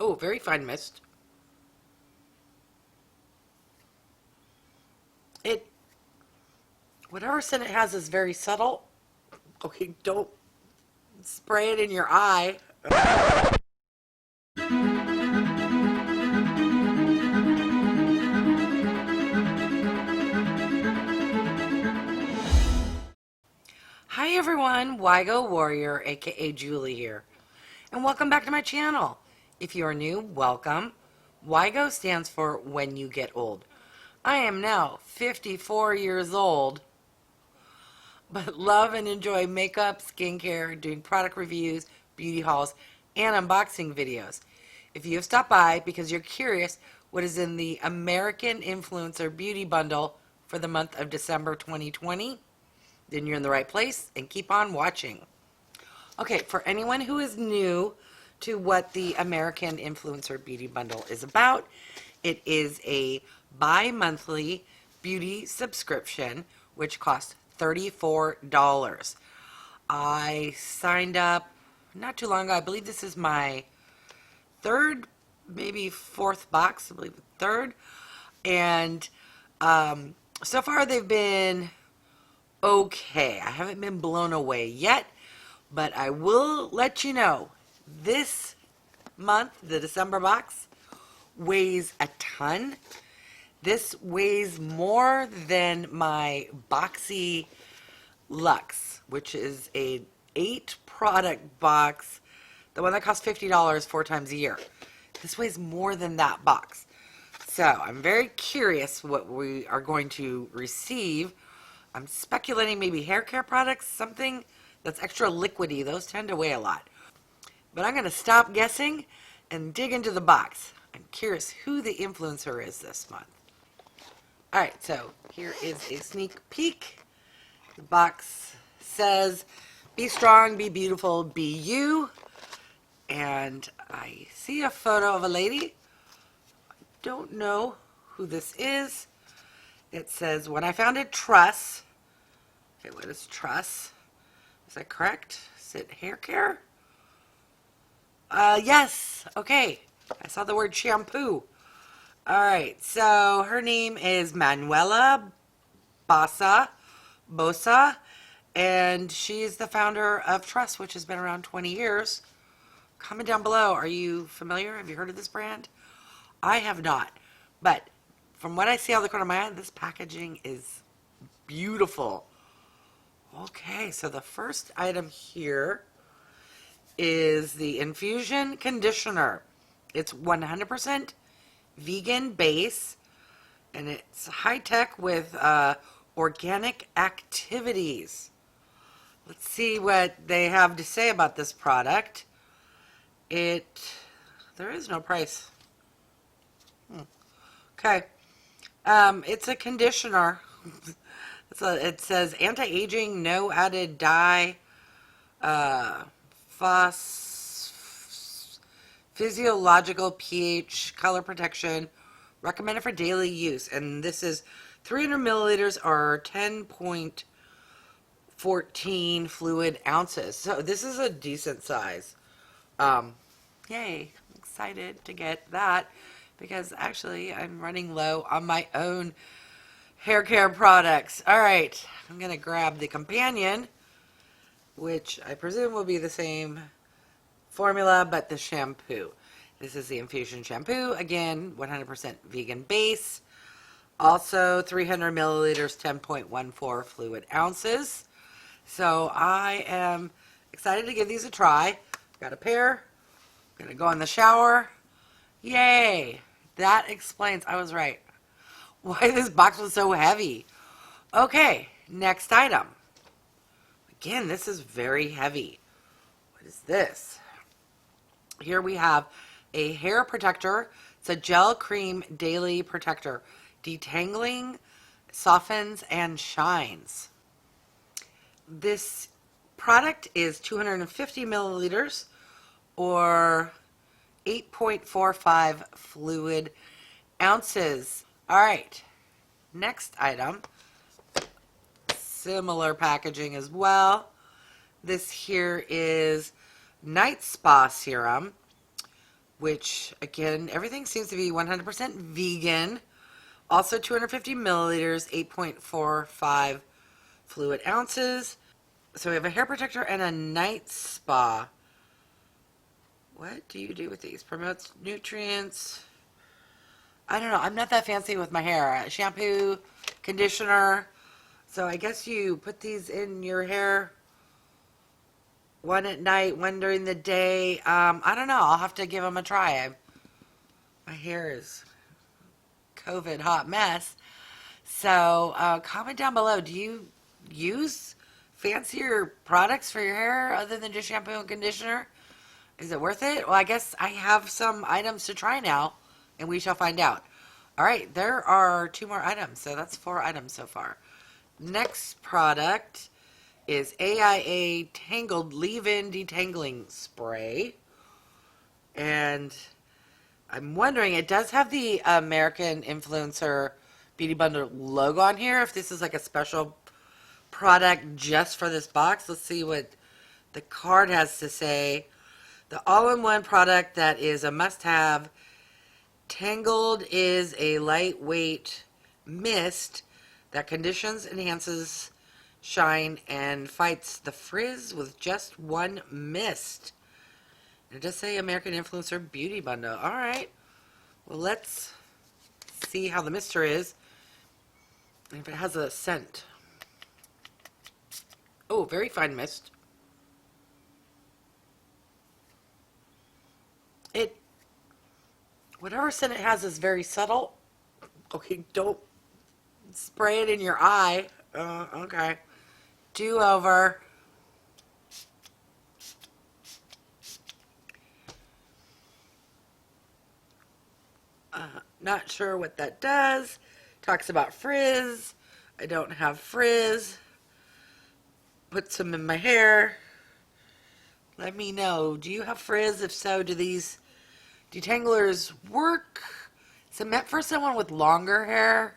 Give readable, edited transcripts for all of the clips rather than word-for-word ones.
Oh, very fine mist. It, whatever scent it has is very subtle. Okay, don't spray it in your eye. Hi everyone, Wygo Warrior, aka Julie here, and welcome back to my channel. If you are new, welcome. Wygo stands for When You Get Old. I am now 54 years old, but love and enjoy makeup, skincare, doing product reviews, beauty hauls, and unboxing videos. If you have stopped by because you're curious what is in the American Influencer Beauty Bundle for the month of December 2020, then you're in the right place and keep on watching. Okay, for anyone who is new to what the American Influencer Beauty Bundle is about, it is a bi-monthly beauty subscription which costs $34. I signed up not too long ago. I believe this is my third, maybe fourth box. I believe third. And so far they've been okay. I haven't been blown away yet, but I will let you know this month, the December box, weighs a ton. This weighs more than my Boxy Luxe, which is a 8-product box, the one that costs $50 4 times a year. This weighs more than that box. So I'm very curious what we are going to receive. I'm speculating maybe hair care products, something that's extra liquidy. Those tend to weigh a lot. But I'm going to stop guessing and dig into the box. I'm curious who the influencer is this month. Alright, so here is a sneak peek. The box says, be strong, be beautiful, be you. And I see a photo of a lady. I don't know who this is. It says, when I founded Truss. Okay, what is Truss? Is that correct? Is it hair care? Yes. Okay. I saw the word shampoo. Alright, so her name is Manuela Bosa, and she's the founder of Truss, which has been around 20 years. Comment down below, are you familiar? Have you heard of this brand? I have not, but from what I see out of the corner of my eye, this packaging is beautiful. Okay, so the first item here is the INFUSION Conditioner. It's 100% vegan base, and it's high-tech with organic activities. Let's see what they have to say about this product. There is no price. Okay. It's a conditioner. It says anti-aging, no added dye, physiological pH, color protection, recommended for daily use. And this is 300 milliliters or 10.14 fluid ounces. So this is a decent size. Yay, I'm excited to get that because actually I'm running low on my own hair care products. All right, I'm going to grab the companion, which I presume will be the same formula, but the shampoo. This is the INFUSION Shampoo. Again, 100% vegan base. Also 300 milliliters, 10.14 fluid ounces. So I am excited to give these a try. Got a pair. I'm going to go in the shower. Yay! That explains, I was right, why this box was so heavy. Okay, next item. Again, this is very heavy. What is this? Here we have a hair protector. It's a gel cream daily protector. Detangling, softens, and shines. This product is 250 milliliters or 8.45 fluid ounces. All right, next item. Similar packaging as well. This here is Night Spa Serum. which again, everything seems to be 100% vegan. Also 250 milliliters, 8.45 fluid ounces. So we have a hair protector and a night spa. What do you do with these? Promotes nutrients. I don't know. I'm not that fancy with my hair. Shampoo, conditioner. So I guess you put these in your hair. One at night, one during the day. I don't know. I'll have to give them a try. My hair is COVID hot mess. So comment down below. Do you use fancier products for your hair other than just shampoo and conditioner? Is it worth it? Well, I guess I have some items to try now, and we shall find out. All right, there are 2 more items, so that's 4 items so far. Next product is AIA Tangled Leave-In Detangling Spray. And I'm wondering, it does have the American Influencer Beauty Bundle logo on here. If this is like a special product just for this box. Let's see what the card has to say. The all-in-one product that is a must-have. Tangled is a lightweight mist that conditions, enhances, shine, and fights the frizz with just one mist. It does say American Influencer Beauty Bundle. All right. Well, let's see how the mister is. And if it has a scent. Oh, very fine mist. Whatever scent it has is very subtle. Okay, don't spray it in your eye. Okay. Do over. Not sure what that does. Talks about frizz. I don't have frizz. Put some in my hair. Let me know. Do you have frizz? If so, do these detanglers work? Is it meant for someone with longer hair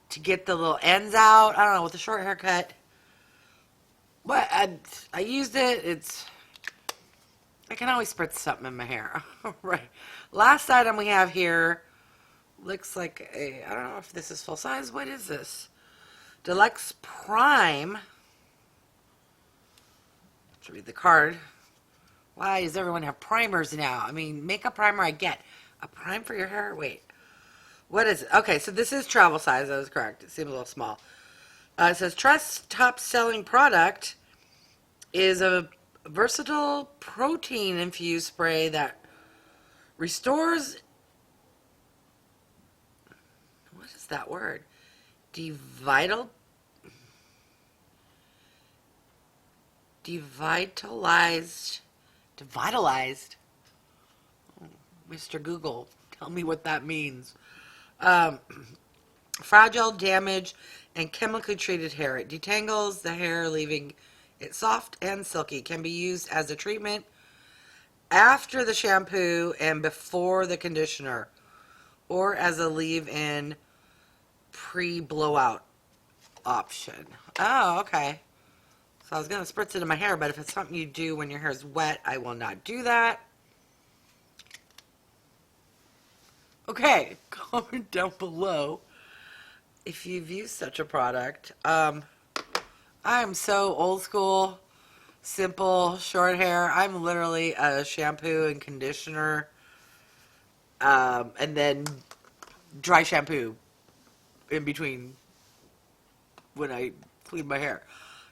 to get the little ends out? I don't know, with a short haircut. But I used it. I can always spritz something in my hair. Right. Last item we have here looks like I don't know if this is full size. What is this? Deluxe Prime. Let's read the card. Why does everyone have primers now? I mean, makeup primer I get. A prime for your hair? Wait. What is it? Okay, so this is travel size. That was correct. It seems a little small. It says Truss top selling product is a versatile protein infused spray that restores. What is that word? Devitalized. Oh, Mr. Google, tell me what that means. Fragile, damaged, and chemically treated hair. It detangles the hair, leaving it soft and silky. Can be used as a treatment after the shampoo and before the conditioner, or as a leave-in pre-blowout option. Oh, okay. So I was going to spritz it in my hair, but if it's something you do when your hair is wet, I will not do that. Okay, comment down below if you've used such a product. I am so old school, simple, short hair. I'm literally a shampoo and conditioner, and then dry shampoo in between when I clean my hair.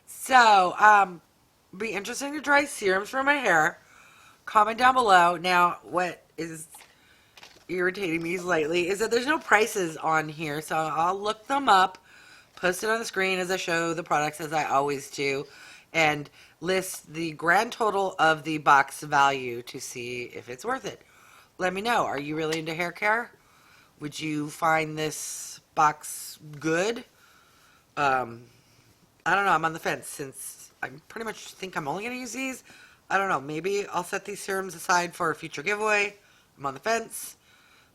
So, be interesting to try serums for my hair. Comment down below. Now, what is irritating me slightly is that there's no prices on here, so I'll look them up, post it on the screen as I show the products as I always do, and list the grand total of the box value to see if it's worth it. Let me know. Are you really into hair care? Would you find this box good? I don't know. I'm on the fence since I pretty much think I'm only going to use these. I don't know. Maybe I'll set these serums aside for a future giveaway. I'm on the fence.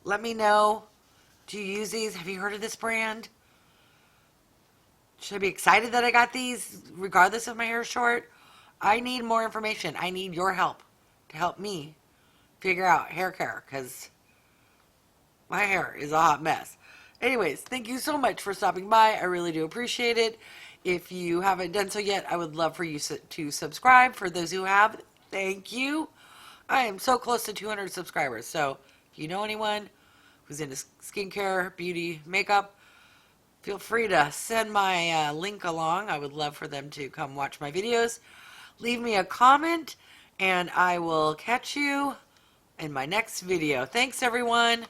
Let me know. Do you use these? Have you heard of this brand? Should I be excited that I got these regardless if my hair is short? I need more information. I need your help to help me figure out hair care because my hair is a hot mess. Anyways, thank you so much for stopping by. I really do appreciate it. If you haven't done so yet, I would love for you to subscribe. For those who have, thank you. I am so close to 200 subscribers. So if you know anyone who's into skincare, beauty, makeup, feel free to send my link along. I would love for them to come watch my videos. Leave me a comment, and I will catch you in my next video. Thanks, everyone.